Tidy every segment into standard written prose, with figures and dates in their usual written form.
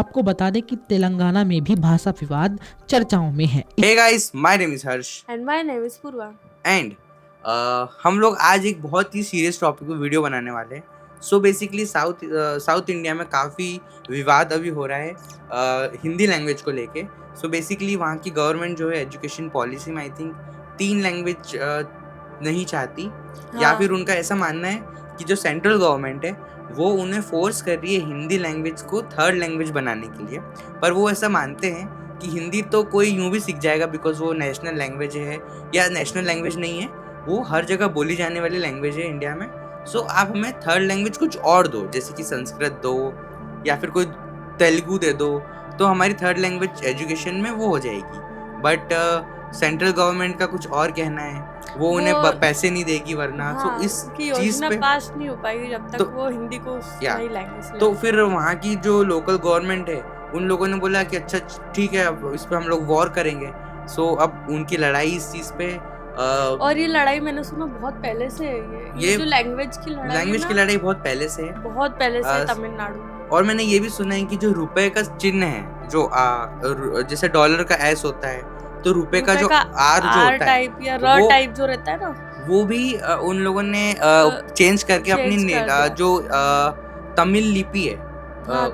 आपको बता दें कि तेलंगाना में भी भाषा विवाद चर्चाओं में है। Hey guys, my name is Harsh And my name is Purva. and हम लोग आज एक बहुत ही सीरियस टॉपिक पे वीडियो बनाने वाले हैं। सो बेसिकली साउथ इंडिया में काफ़ी विवाद अभी हो रहा है हिंदी लैंग्वेज को लेके। सो बेसिकली वहाँ की गवर्नमेंट जो है एजुकेशन पॉलिसी में आई थिंक 3 लैंग्वेज नहीं चाहती, या फिर उनका ऐसा मानना है कि जो सेंट्रल गवर्नमेंट है वो उन्हें फोर्स कर रही है हिंदी लैंग्वेज को 3rd लैंग्वेज बनाने के लिए। पर वो ऐसा मानते हैं कि हिंदी तो कोई यूं भी सीख जाएगा बिकॉज वो नेशनल लैंग्वेज है, या नेशनल लैंग्वेज नहीं है, वो हर जगह बोली जाने वाली लैंग्वेज है इंडिया में। सो आप हमें 3rd लैंग्वेज कुछ और दो, जैसे कि संस्कृत दो या फिर कोई तेलुगु दे दो, तो हमारी 3rd लैंग्वेज एजुकेशन में वो हो जाएगी। बट सेंट्रल गवर्नमेंट का कुछ और कहना है, वो उन्हें पैसे नहीं देगी वरना। हाँ, इस चीज पे पास नहीं हो पाएगी जब तक वो हिंदी को नई लैंग्वेज। तो फिर वहाँ की जो लोकल गवर्नमेंट है उन लोगों ने बोला कि अच्छा ठीक है, अब इस पे हम लोग वॉर करेंगे। सो अब उनकी लड़ाई इस चीज पे और ये लड़ाई मैंने सुना बहुत पहले से है। ये जो लैंग्वेज की लड़ाई बहुत पहले से है, बहुत पहले से तमिलनाडु। और मैंने ये भी सुना है कि जो रुपए का चिन्ह है, जो जैसे डॉलर का एस होता है, तो रुपए का जो आर जो होता है या र टाइप जो रहता है ना, वो भी उन लोगों ने चेंज करके अपनी जो तमिल लिपि है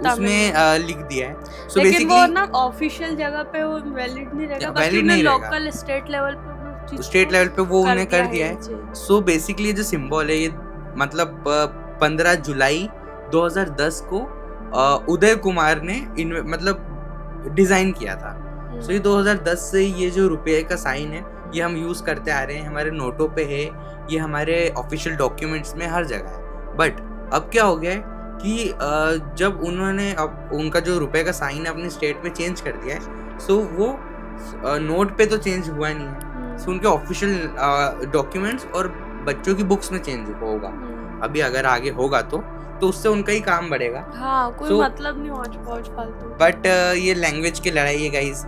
उसमें लिख दिया है। सो लेकिन वो ना ऑफिशियल जगह पे वो वैलिड नहीं रहेगा, वैलिड नहीं रहेगा। लोकल स्टेट लेवल पे वो उन्हें कर दिया है। सो बेसिकली जो सिंबल है ये मतलब 15 जुलाई 2010 को उदय कुमार ने मतलब डिजाइन किया था। सो ये 2010 से ये जो रुपये का साइन है ये हम यूज करते आ रहे हैं, हमारे नोटों पे है, ये हमारे ऑफिशियल डॉक्यूमेंट्स में हर जगह है। बट अब क्या हो गया है कि जब उन्होंने अब उनका जो रुपए का साइन है अपनी स्टेट में चेंज कर दिया है, सो वो नोट पे तो चेंज हुआ नहीं है, सो उनके ऑफिशियल डॉक्यूमेंट्स और बच्चों की बुक्स में चेंज होगा। अभी अगर आगे होगा तो उससे उनका ही काम बढ़ेगा। हाँ, कोई मतलब नहीं फालतू। बट ये लैंग्वेज की लड़ाई है गाइस,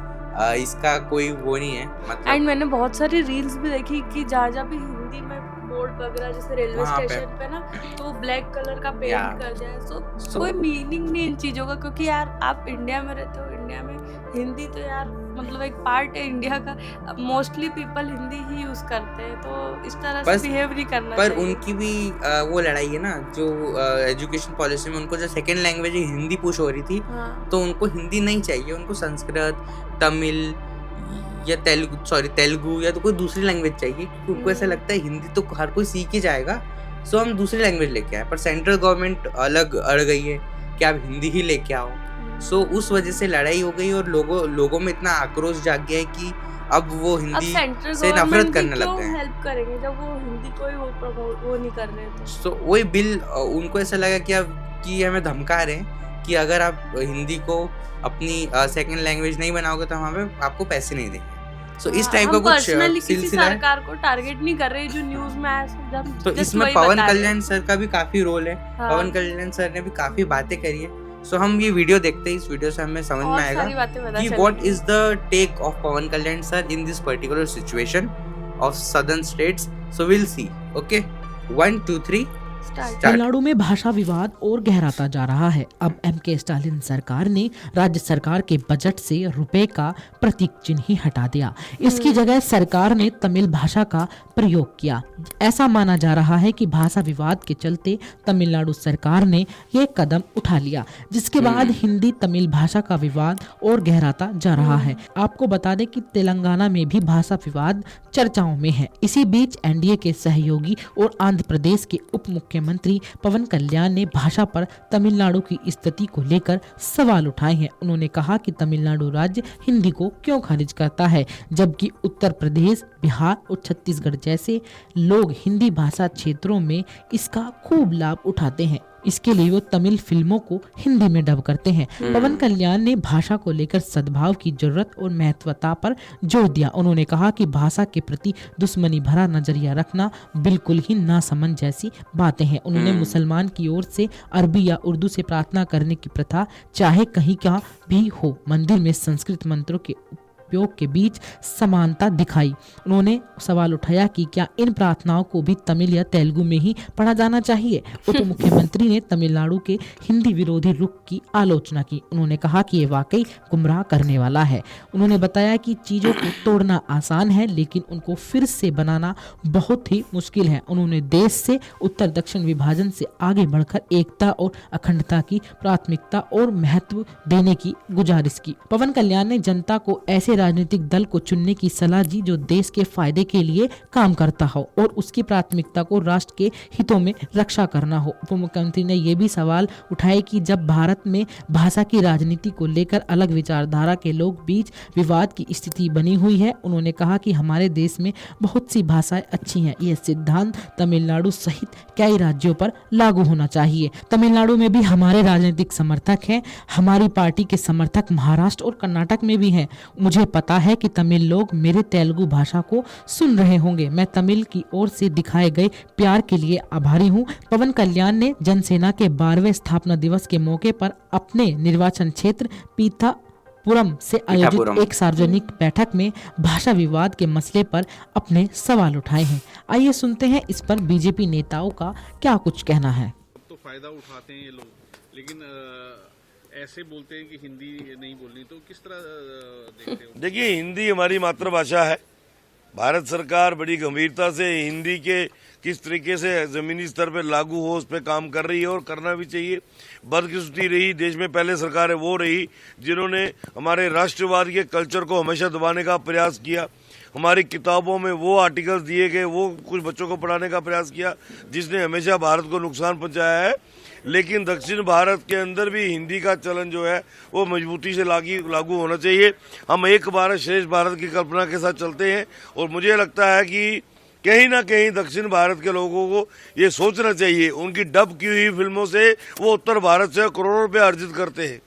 इसका कोई वो नहीं है मतलब। एंड मैंने बहुत सारी रील्स भी देखी कि जहाँ भी हिंदी में बोर्ड वगैरह जैसे रेलवे स्टेशन पे ना, तो ब्लैक कलर का पेंट कर दिया है। सो कोई मीनिंग नहीं इन चीजों का, क्योंकि यार आप इंडिया में रहते हो, इंडिया में हिंदी तो यार मतलब एक पार्ट है इंडिया का। मोस्टली पीपल हिंदी ही यूज करते हैं, तो इस तरह से बिहेव नहीं करना पर चाहिए। उनकी भी वो लड़ाई है ना, जो एजुकेशन पॉलिसी में उनको जो सेकंड लैंग्वेज हिंदी पुश हो रही थी। तो उनको हिंदी नहीं चाहिए, उनको संस्कृत, तमिल या तेलुगु या तो कोई दूसरी लैंग्वेज चाहिए, क्योंकि उनको ऐसा लगता है हिंदी तो हर कोई सीख ही जाएगा, सो हम दूसरी लैंग्वेज लेके आए। पर सेंट्रल गवर्नमेंट अलग अड़ गई है कि आप हिंदी ही लेके आओ। सो उस वजह से लड़ाई हो गई और लोगों में इतना आक्रोश जाग गया है कि अब वो हिंदी से नफरत करने लग गए हैं। हेल्प करेंगे जब वो हिंदी को ही वो नहीं कर रहे थे। सो वही बिल उनको ऐसा लगा कि हमें धमका रहे हैं कि अगर आप हिंदी को अपनी सेकंड लैंग्वेज नहीं बनाओगे तो हम आपको पैसे नहीं देंगे। सो इस टाइप का कुछ सिलसिला है। सरकार को टारगेट नहीं कर रही, जो न्यूज में आया। तो इसमें पवन कल्याण सर का भी काफी रोल है। पवन कल्याण सर ने भी काफी बातें करी है। सो हम ये वीडियो देखते हैं, इस वीडियो से हमें समझ में आएगा कि what is the take of Pawan Kalyan sir in this particular situation of southern states. So will see. Okay, 1 2 3 Tamil Nadu में भाषा विवाद और गहराता जा रहा है। अब एमके स्टालिन सरकार ने राज्य सरकार के बजट से रुपए का प्रतीक चिन्ह ही हटा दिया। इसकी जगह सरकार ने तमिल भाषा का प्रयोग किया। ऐसा माना जा रहा है कि भाषा विवाद के चलते तमिलनाडु सरकार ने यह कदम उठा लिया, जिसके बाद हिंदी तमिल भाषा का विवाद और गहराता जा रहा है। आपको बता दें कि तेलंगाना में भी भाषा विवाद चर्चाओं में है। इसी बीच एनडीए के सहयोगी और आंध्र प्रदेश के उप मुख्यमंत्री पवन कल्याण ने भाषा पर तमिलनाडु की स्थिति को लेकर सवाल उठाए हैं। उन्होंने कहा कि तमिलनाडु राज्य हिंदी को क्यों खारिज करता है, जबकि उत्तर प्रदेश, बिहार और छत्तीसगढ़ जैसे लोग हिंदी भाषा क्षेत्रों में इसका खूब लाभ उठाते हैं। इसके लिए वो तमिल फिल्मों को हिंदी में डब करते हैं। पवन कल्याण ने भाषा को लेकर सद्भाव की जरूरत और महत्वता पर जोर दिया। उन्होंने कहा कि भाषा के प्रति दुश्मनी भरा नजरिया रखना बिल्कुल ही नासमझ जैसी बातें हैं। उन्होंने मुसलमान की ओर से अरबी या उर्दू से प्रार्थना करने की प्रथा चाहे कहीं का भी हो, मंदिर में संस्कृत मंत्रों के उपयोग के बीच समानता दिखाई। उन्होंने सवाल उठाया कि क्या इन प्रार्थनाओं को भी तमिल या तेलुगु में ही पढ़ा जाना चाहिए। उप मुख्यमंत्री ने तमिलनाडु के हिंदी विरोधी रुख की आलोचना की। उन्होंने कहा कि ये वाकई गुमराह करने वाला है। उन्होंने बताया कि चीजों को तोड़ना आसान है, लेकिन उनको फिर से बनाना बहुत ही मुश्किल है। उन्होंने देश से उत्तर दक्षिण विभाजन से आगे बढ़कर एकता और अखंडता की प्राथमिकता और महत्व देने की गुजारिश की। पवन कल्याण ने जनता को ऐसे राजनीतिक दल को चुनने की सलाह दी जो देश के फायदे के लिए काम करता हो और उसकी प्राथमिकता को राष्ट्र के हितों में रक्षा करना हो। उप मुख्यमंत्री ने यह भी सवाल उठाए कि जब भारत में भाषा की राजनीति को लेकर अलग विचारधारा के लोग बीच विवाद की स्थिति बनी हुई है। उन्होंने कहा कि हमारे देश में बहुत सी भाषाएं अच्छी हैं। यह सिद्धांत तमिलनाडु सहित कई राज्यों पर लागू होना चाहिए। तमिलनाडु में भी हमारे राजनीतिक समर्थक हैं। हमारी पार्टी के समर्थक महाराष्ट्र और कर्नाटक में भी हैं। मुझे पता है कि तमिल लोग मेरे तेलुगु भाषा को सुन रहे होंगे। मैं तमिल की ओर से दिखाए गए प्यार के लिए आभारी हूं। पवन कल्याण ने जनसेना के 12वें स्थापना दिवस के मौके पर अपने निर्वाचन क्षेत्र पीठापुरम से आयोजित एक सार्वजनिक बैठक में भाषा विवाद के मसले पर अपने सवाल उठाए हैं। आइए सुनते हैं इस पर बीजेपी नेताओं का क्या कुछ कहना है। तो फायदा उठाते हैं ये लोग, लेकिन ऐसे बोलते हैं कि हिंदी नहीं बोलनी, तो किस तरह देखते हो? देखिए, हिंदी हमारी मातृभाषा है। भारत सरकार बड़ी गंभीरता से हिंदी के किस तरीके से जमीनी स्तर पर लागू हो उस पर काम कर रही है और करना भी चाहिए। बदकिस्मती रही, देश में पहले सरकारें वो रही जिन्होंने हमारे राष्ट्रवाद के कल्चर को हमेशा दबाने का प्रयास किया। हमारी किताबों में वो आर्टिकल्स दिए गए, वो कुछ बच्चों को पढ़ाने का प्रयास किया जिसने हमेशा भारत को नुकसान पहुंचाया है। लेकिन दक्षिण भारत के अंदर भी हिंदी का चलन जो है वो मजबूती से लागू होना चाहिए। हम एक भारत श्रेष्ठ भारत की कल्पना के साथ चलते हैं और मुझे लगता है कि कहीं ना कहीं दक्षिण भारत के लोगों को ये सोचना चाहिए। उनकी डब की हुई फिल्मों से वो उत्तर भारत से करोड़ों रुपए अर्जित करते हैं,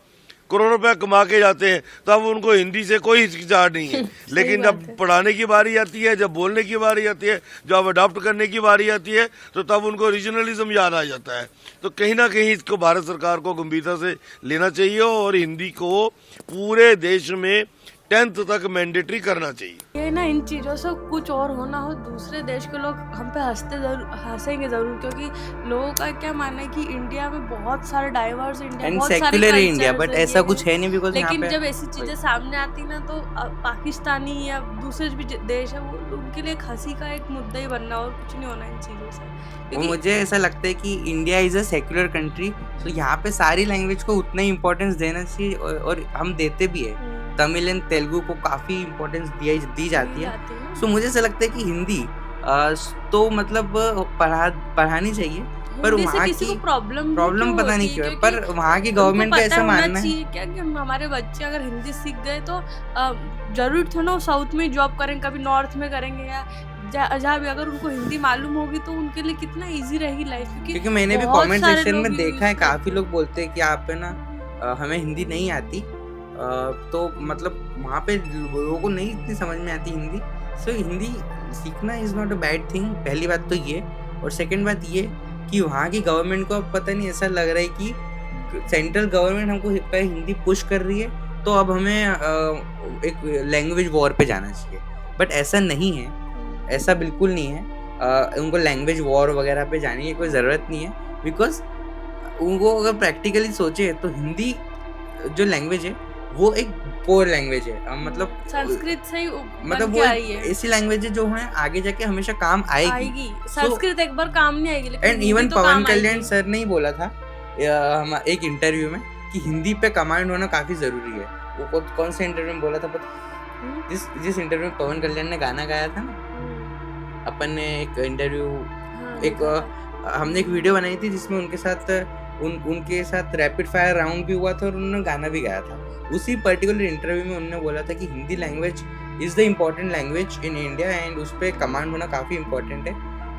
करोड़ों रुपया कमा के जाते हैं, तब उनको हिंदी से कोई हिचकिचाहट नहीं है। लेकिन जब पढ़ाने की बारी आती है, जब बोलने की बारी आती है, जब अडॉप्ट करने की बारी आती है, तो तब उनको रीजनलिज्म याद आ जाता है। तो कहीं ना कहीं इसको भारत सरकार को गंभीरता से लेना चाहिए और हिंदी को पूरे देश में 10th तक मैंडेटरी करना चाहिए। ये ना, इन चीज़ों से कुछ और होना हो, दूसरे देश के लोग हम पे हंसेंगे जरूर, क्योंकि लोगों का क्या मानना है कि इंडिया में बहुत सारे डाइवर्स इंडिया, बहुत सारे इंडिया, बट ऐसा कुछ है नहीं। बिकॉज़ लेकिन जब ऐसी चीजें सामने आती ना, तो पाकिस्तानी या दूसरे भी देश है, वो उनके लिए हंसी का एक मुद्दा ही बनना और कुछ नहीं होना इन चीजों से। मुझे ऐसा लगता है कि India is a secular country, तो यहाँ पे सारी लैंग्वेज को उतना ही इम्पोर्टेंस देना चाहिए और हम देते भी है। तमिल एंड तेलुगु को काफ़ी इम्पोर्टेंस दी जाती है। सो मुझे ऐसा लगता है कि हिंदी तो मतलब पढ़ानी चाहिए, पर वहाँ की प्रॉब्लम पता नहीं क्यों है, पर वहाँ की गवर्नमेंट का ऐसा मानना है क्या कि हमारे बच्चे अगर हिंदी सीख गए तो जरूर थोड़ा ना साउथ में जॉब करेंगे, कभी नॉर्थ में करेंगे, या जहाँ भी अगर उनको हिंदी मालूम होगी तो उनके लिए कितना इजी रहेगी लाइफ। क्योंकि मैंने भी कमेंट सेक्शन में देखा है, काफ़ी लोग बोलते हैं कि आप पे ना हमें हिंदी नहीं आती, तो मतलब वहाँ पे लोगों को नहीं इतनी समझ में आती हिंदी। सो हिंदी सीखना is not a bad thing, पहली बात तो ये। और सेकंड बात ये कि वहाँ की गवर्नमेंट को अब पता नहीं, ऐसा लग रहा है कि सेंट्रल गवर्नमेंट हमको हिंदी पुश कर रही है, तो अब हमें एक लैंग्वेज वॉर पे जाना चाहिए। बट ऐसा नहीं है, ऐसा बिल्कुल नहीं है। उनको लैंग्वेज वॉर वगैरह पे जाने की कोई ज़रूरत नहीं है, बिकॉज उनको अगर प्रैक्टिकली सोचे तो हिंदी जो लैंग्वेज है वो एक कोर लैंग्वेज है। मतलब संस्कृत से ही मतलब वो ऐसी लैंग्वेज है जो हमें आगे जाके हमेशा काम आएगी। संस्कृत एक बार काम नहीं आएगी, लेकिन and even Pawan Kalyan sir ने ही बोला था एक इंटरव्यू में कि हिंदी पे कमांड होना काफी जरूरी है। वो कौन से इंटरव्यू में बोला था पता? जिस इंटरव्यू में पवन कल्याण ने गाना गाया था ना, अपन ने एक इंटरव्यू हमने एक वीडियो बनाई थी जिसमें उनके साथ रैपिड फायर राउंड भी हुआ था और उन्होंने गाना भी गाया था। उसी पर्टिकुलर इंटरव्यू में उन्होंने बोला था कि Hindi language is the important language in India and उस पर कमांड होना काफ़ी इम्पोर्टेंट है।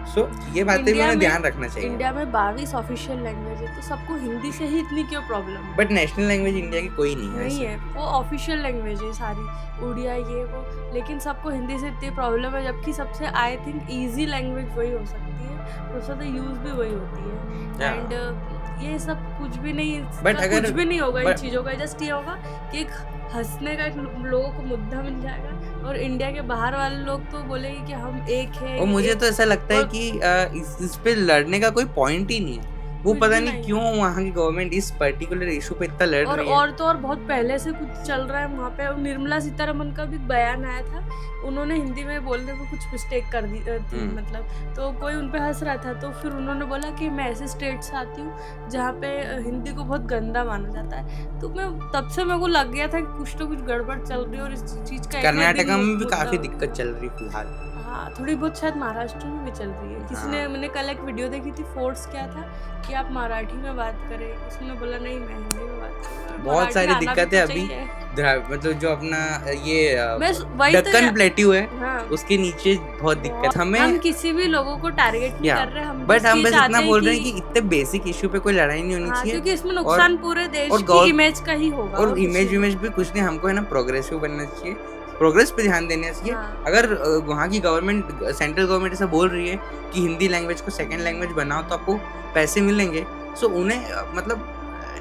सो ये बातें भी हमें ध्यान रखना चाहिए। इंडिया में 22 ऑफिशियल लैंग्वेज है, तो सबको हिंदी से ही इतनी क्यों problem? But national language India की कोई नहीं है, वो ऑफिशियल लैंग्वेज है सारी, उड़िया ये वो, लेकिन सबको हिंदी से इतनी प्रॉब्लम है, जबकि सबसे आई थिंक ईजी लैंग्वेज वही हो सकती है, उससे तो यूज भी वही होती है। एंड ये सब कुछ भी नहीं, But इसका अगर- कुछ भी नहीं होगा इन but- चीजों का। जस्ट ये होगा कि एक हंसने का एक लोगों को मुद्दा मिल जाएगा, और इंडिया के बाहर वाले लोग तो बोलेंगे कि हम एक है। और मुझे एक- तो ऐसा लगता है और- कि इस पे लड़ने का कोई पॉइंट ही नहीं है। वो कुछ पता भी नहीं नहीं क्यों वहाँ की गवर्नमेंट इस पर्टिकुलर इशू पे इतना लड़ रही है। और तो और बहुत पहले से कुछ चल रहा है वहाँ पे। और निर्मला सीतारमन का भी बयान आया था, उन्होंने हिंदी में बोलने में कुछ मिस्टेक कर दी थी, मतलब तो कोई उन पे हंस रहा था, तो फिर उन्होंने बोला कि मैं ऐसे स्टेट से आती हूँ जहाँ पे हिंदी को बहुत गंदा माना जाता है। तो मैं तब से मेरे को लग गया था कि कुछ तो कुछ गड़बड़ चल रही है, और इस चीज का एक ना एक कर्नाटका दिन में भी मुद्दा काफी होगा। दिक्कत चल रही है फिलहाल। हाँ, थोड़ी बहुत शायद महाराष्ट्र में भी चल रही है। किसी ने, हाँ। मैंने कल एक वीडियो देखी थी, फोर्स क्या था कि आप मराठी में बात करें, उसने बोला नहीं मैं हिंदी में बात करूंगा। बहुत मराठी सारी आना भी दिक्कतें तो अभी चाहिए। मतलब जो अपना ये मैं वही तो दक्कन प्लेट्यू है, हाँ, उसके नीचे बहुत दिक्कत हम हमें। किसी भी लोगों को टारगेट नहीं या कर रहे, हम बट हम ये बस चाहते इतना बोल रहे हैं कि कि इतने बेसिक इशू पे कोई लड़ाई नहीं होनी हाँ, चाहिए। क्योंकि इसमें नुकसान पूरे देश और की इमेज का ही होगा, और कुछ इमेज नहीं। इमेज भी कुछ नहीं, हमको है ना प्रोग्रेसिव बनना चाहिए, प्रोग्रेस पे ध्यान देना चाहिए। हाँ। अगर वहाँ की गवर्नमेंट, सेंट्रल गवर्नमेंट ऐसा बोल रही है कि हिंदी लैंग्वेज को सेकंड लैंग्वेज बनाओ तो आपको पैसे मिलेंगे, सो उन्हें मतलब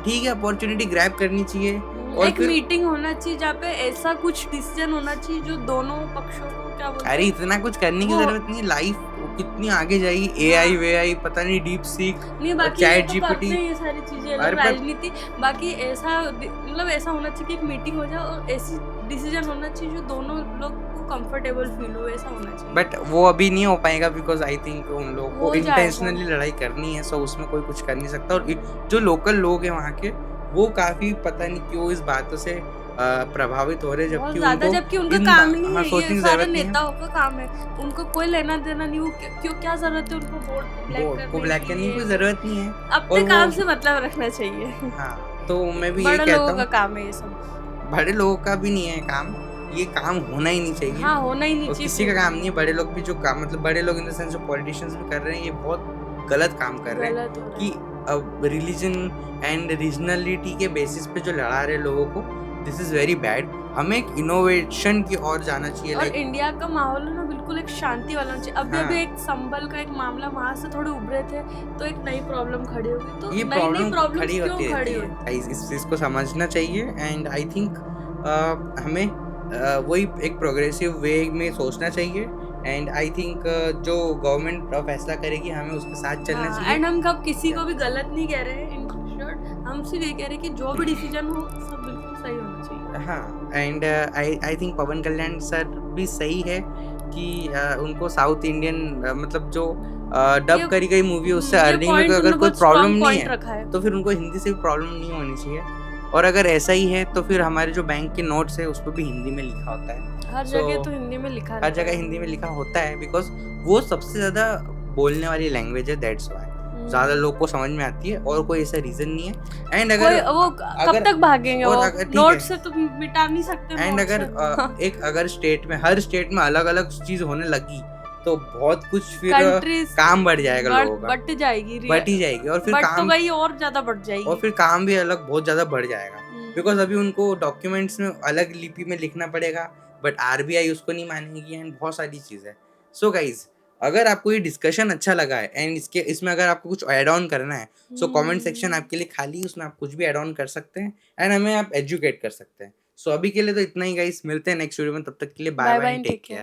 ठीक है अपॉर्चुनिटी ग्रैब करनी चाहिए। और एक फिर मीटिंग होना चाहिए जहाँ पे ऐसा कुछ डिसीजन होना चाहिए जो दोनों पक्षों को क्या बोलते अरे हैं, इतना कुछ करने की वो- जरूरत नहीं, लाइफ कितनी आगे जाएगी, एआई वेआई पता नहीं, डीप सीक, नहीं बाकी ये चैट तो जीपीटी। करते हैं ये सारी चीजें, अरे पर- राजनीति। बाकी ऐसा मतलब ऐसा होना चाहिए कि एक मीटिंग हो जाए और ऐसी डिसीजन होना चाहिए जो दोनों लोग को कंफर्टेबल फील हो, ऐसा होना चाहिए। बट वो अभी नहीं हो पाएगा बिकॉज आई थिंक उन लोगों को हो जाएगा। इंटेंशनली लड़ाई करनी है, सो उसमें कोई कुछ कर नहीं सकता। और जो लोकल लोग हैं वहाँ के, वो काफी पता नहीं क्यों इस बातों से प्रभावित हो रहे हैं, बहुत जबकि ज्यादा, उनको जबकि उनका इन काम ही नहीं हाँ, है, सोचने ये की सारे जरूरत नहीं है। नेताओं का काम है, उनको कोई लेना देना नहीं। वो क्यों, क्या जरूरत है उनको बोर्ड को ब्लैक करने की कोई जरूरत नहीं है। अपने और काम वो- से मतलब रखना चाहिए। हाँ, तो मैं भी यही बड़े कहता लोगों का हूँ, काम है ये सब। बड़े लोगों का भी नहीं है काम, ये काम होना ही नहीं चाहिए। हाँ, होना ही नहीं और चाहिए। किसी का काम नहीं है। बड़े लोग भी जो काम, मतलब बड़े लोग इन द सेंस जो पॉलिटिशियंस भी कर रहे हैं, ये बहुत गलत काम कर रहे हैं गलत हो रहा कि है। अब रिलीजन एंड रीजनलिटी के बेसिस पे जो लड़ा रहे लोगों को, दिस इज वेरी बैड। हमें एक इनोवेशन की ओर जाना चाहिए। और लाइक इंडिया का माहौल है ना बिल्कुल एक शांति वाला होना चाहिए। अभी हाँ। अभी एक संभल का एक मामला, वहां से थोड़े उभरे थे, तो एक नई प्रॉब्लम खड़ी होगी। तो ये नई प्रॉब्लम प्रॉब्लम खड़ी क्यों होती खड़ी रहती होती है, इस चीज़ को समझना चाहिए। एंड आई थिंक हमें वही एक प्रोग्रेसिव वे में सोचना चाहिए। एंड आई थिंक जो गवर्नमेंट फैसला करेगी हमें उसके साथ चलना चाहिए। एंड हम कब किसी को भी गलत नहीं कह रहे हैं, इन शॉर्ट हम सिर्फ ये कह रहे हैं कि जो भी डिसीजन हो सब बिल्कुल सही होना चाहिए। हाँ, and I think Pawan Kalyan sir भी सही है कि उनको साउथ इंडियन मतलब जो डब ये- करी गई मूवी उससे ये अर्निंग में point अगर उन्होंने कोई बहुत प्रॉब्लम strong नहीं point है रखा है। तो फिर उनको हिंदी से भी प्रॉब्लम नहीं होनी चाहिए। और अगर ऐसा ही है तो फिर हमारे जो बैंक के नोट्स है उस पर भी हिंदी में लिखा होता है। हर So, जगह तो हिंदी में लिखा हर रहता जगह है। हिंदी में लिखा होता है बिकॉज वो सबसे ज्यादा बोलने वाली लैंग्वेज है, दैट्स वाई ज्यादा लोग को समझ में आती है और कोई ऐसा रीजन नहीं है। एंड कोई अगर वो कब अगर- तक भागेंगे, और वो अगर- ठीक नोट है। से तो मिटा नहीं सकते। एंड नोट अगर से। एक अगर स्टेट में, हर स्टेट में अलग अलग चीज होने लगी तो बहुत कुछ फिर Countries काम बढ़ जाएगा लोगों का, बढ़ जाएगी, बढ़ ही जाएगी। और फिर बट तो काम वही और ज्यादा बढ़ जाएगी। और फिर काम भी अलग बहुत ज्यादा बढ़ जाएगा हम्म। बिकॉज अभी उनको डॉक्यूमेंट्स में अलग लिपि में लिखना पड़ेगा, बट आरबीआई उसको नहीं मानेगी एंड बहुत सारी चीज़ है। सो गाइज, अगर आपको ये डिस्कशन अच्छा लगा है एंड इसमें अगर आपको कुछ ऐड ऑन करना है, सो कमेंट सेक्शन आपके लिए खाली है, उसमें आप कुछ भी ऐड ऑन कर सकते हैं एंड हमें आप एजुकेट कर सकते हैं। सो अभी के लिए तो इतना ही गाइस, मिलते हैं नेक्स्ट वीडियो में, तब तक के लिए बाय बाय, टेक केयर।